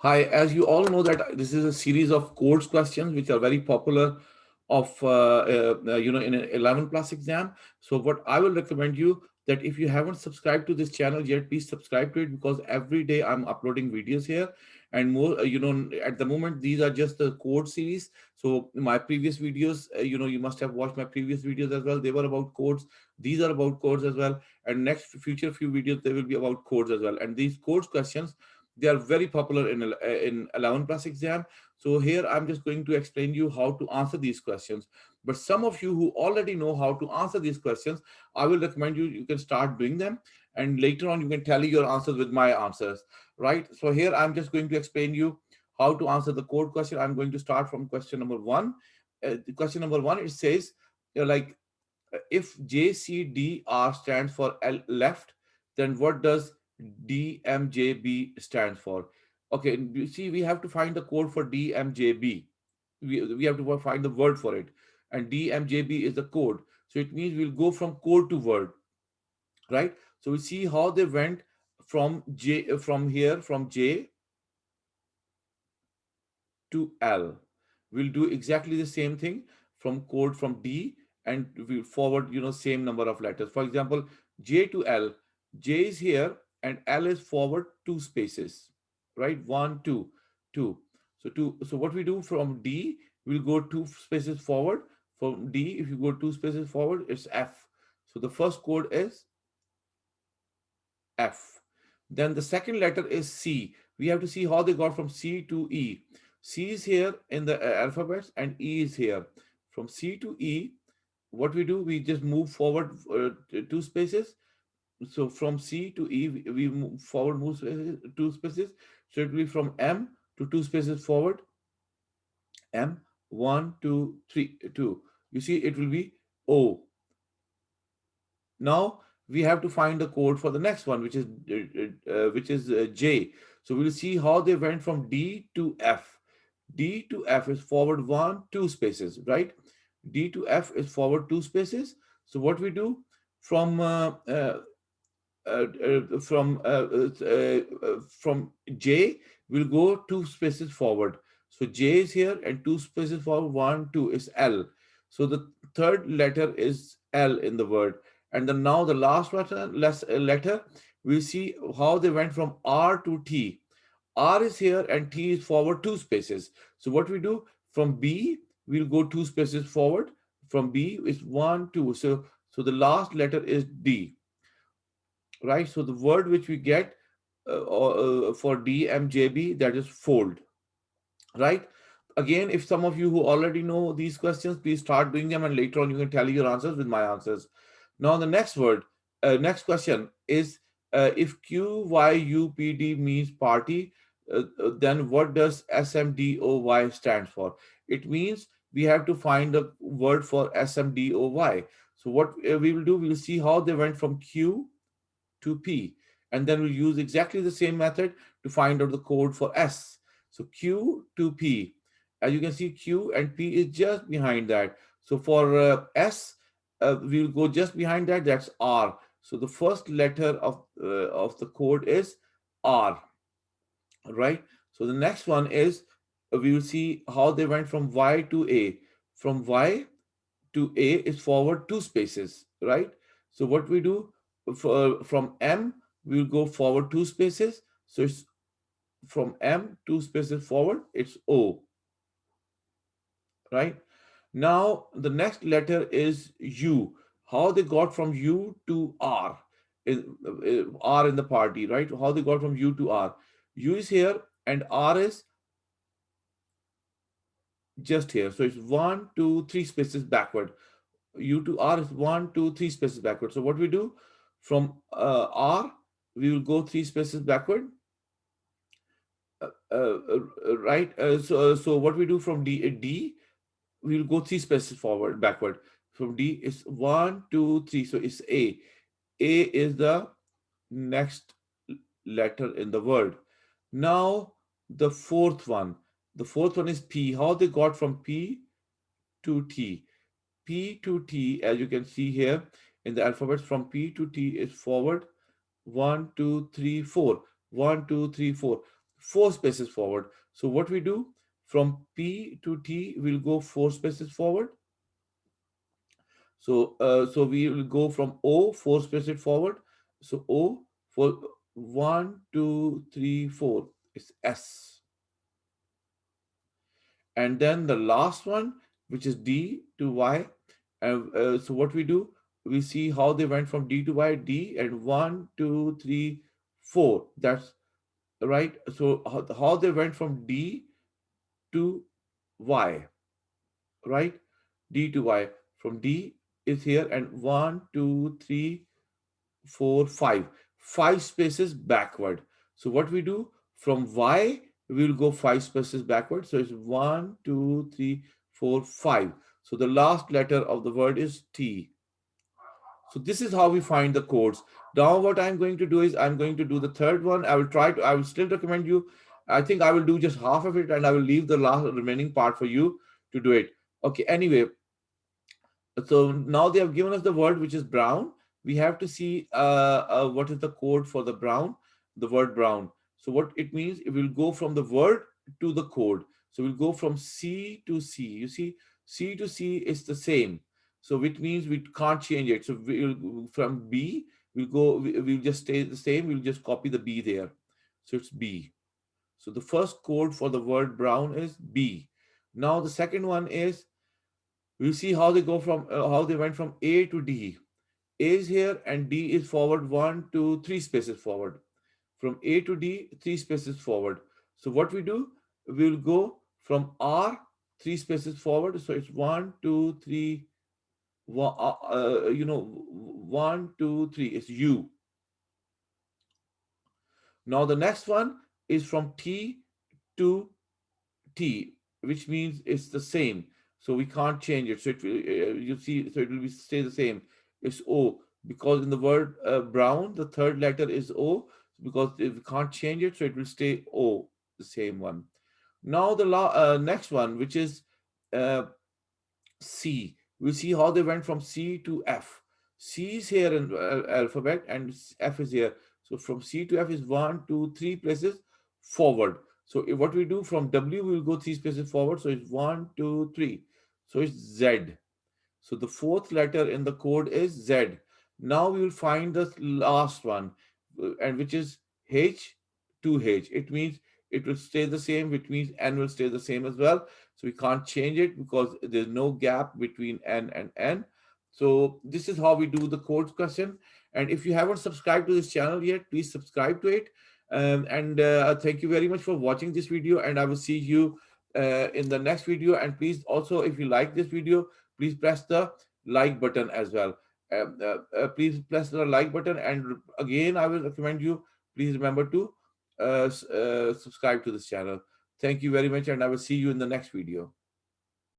Hi, as you all know that this is a series of codes questions which are very popular of in an 11 plus exam. So what I will recommend you that if you haven't subscribed to this channel yet, please subscribe to it because every day I'm uploading videos here and more. At the moment these are just the code series. So my previous videos, you must have watched my previous videos as well. They were about codes. These are about codes as well. And next future few videos they will be about codes as well. And these codes questions, they are very popular in 11 plus exam. So here I'm just going to explain you how to answer these questions. But some of you who already know how to answer these questions, I will recommend you can start doing them, and later on you can tally your answers with my answers, right? So here I'm just going to explain you how to answer the code question. I'm going to start from question number one. The question number one, it says, like, if JCDR stands for left, then what does DMJB stands for? Okay, you see, we have to find the code for DMJB. We have to find the word for it, and DMJB is the code. So it means we'll go from code to word, right? So we see how they went from J to L. We'll do exactly the same thing from code from D, and we forward, same number of letters. For example, J to L, J is here and L is forward two spaces, right? One, two, two. So two. So what we do from D, we'll go two spaces forward. From D, if you go two spaces forward, it's F. So the first code is F. Then the second letter is C. We have to see how they got from C to E. C is here in the alphabets and E is here. From C to E, what we do, we just move forward two spaces. So from C to E, we move forward move spaces, two spaces. So it will be from M to two spaces forward. M, one, two, three, two. You see, it will be O. Now we have to find the code for the next one, which is J. So we'll see how they went from D to F. D to F is forward one, two spaces, right? D to F is forward two spaces. So what we do from from J, we'll go two spaces forward. So J is here and two spaces forward, one, two is L. So the third letter is L in the word. And then now the last letter, we see how they went from R to T. R is here and T is forward two spaces. So what we do from B, we'll go two spaces forward. From B is one, two. So the last letter is D, right? So the word which we get for DMJB, that is fold, right? Again, if some of you who already know these questions, please start doing them, and later on you can tally your answers with my answers. Now the next question is, if QYUPD means party, then what does SMDOY stand for? It means we have to find the word for SMDOY. So what we will do, we'll see how they went from Q to P. And then we'll use exactly the same method to find out the code for S. So Q to P. As you can see, Q and P is just behind that. So for S, we'll go just behind that. That's R. So the first letter of the code is R, right? So the next one is, we will see how they went from Y to A. From Y to A is forward two spaces, right? So what we do, from M, we'll go forward two spaces. So it's from M, two spaces forward, it's O, right? Now the next letter is U. How they got from U to R, R in the party, right? How they got from U to R. U is here and R is just here. So it's one, two, three spaces backward. U to R is one, two, three spaces backward. So what we do, from R, we will go three spaces backward, right? So what we do from D, we will go three spaces forward, backward. From D is one, two, three. So it's A. A is the next letter in the word. Now the fourth one. The fourth one is P. How they got from P to T? P to T, as you can see here in the alphabets, from P to T is forward one, two, three, four. One, two, three, four. 4 spaces forward. So what we do, from P to T, we'll go 4 spaces forward. So we will go from O, 4 spaces forward. So O for 1, 2, 3, 4 is S. And then the last one, which is D to Y. So what we do, we see how they went from D to Y, D, and 1, 2, 3, 4. That's right. So how they went from D to Y, right? D to Y. From D is here, and 1, 2, 3, 4, 5. 5 spaces backward. So what we do, from Y, we will go 5 spaces backward. So it's 1, 2, 3, 4, 5. So the last letter of the word is T. So this is how we find the codes. Now what I'm going to do is I'm going to do the third one. I will still recommend you. I think I will do just half of it and I will leave the last remaining part for you to do it. Okay, anyway, so now they have given us the word which is brown. We have to see what is the code for the brown, the word brown. So what it means, it will go from the word to the code. So we'll go from C to C. You see, C to C is the same. So which means we can't change it. So we'll, from B, we'll just stay the same. We'll just copy the B there. So it's B. So the first code for the word brown is B. Now the second one is, we see how they go from how they went from A to D. A is here and D is forward 1, 2, 3 spaces forward. From A to D, 3 spaces forward. So what we do, we will go from R 3 spaces forward. So it's 1, 2, 3, 1, 1, 2, 3. It's U. Now the next one is from T to T, which means it's the same. So we can't change it. So it will, you see, so it will be stay the same. It's O, because in the word brown, the third letter is O. Because if we can't change it, so it will stay O, the same one. Now the next one, which is uh, C. We see how they went from C to F. C is here in alphabet and F is here. So from C to F is 1, 2, 3 places forward. So what we do, from W, we will go 3 spaces forward. So it's 1, 2, 3. So it's Z. So the fourth letter in the code is Z. Now we will find the last one, and which is H to H. It means it will stay the same, which means N will stay the same as well. So we can't change it because there's no gap between N and N. So this is how we do the code question. And if you haven't subscribed to this channel yet, please subscribe to it. And thank you very much for watching this video. And I will see you in the next video. And please also, if you like this video, please press the like button as well. Please press the like button, and again I will recommend you, please remember to subscribe to this channel. Thank you very much, and I will see you in the next video.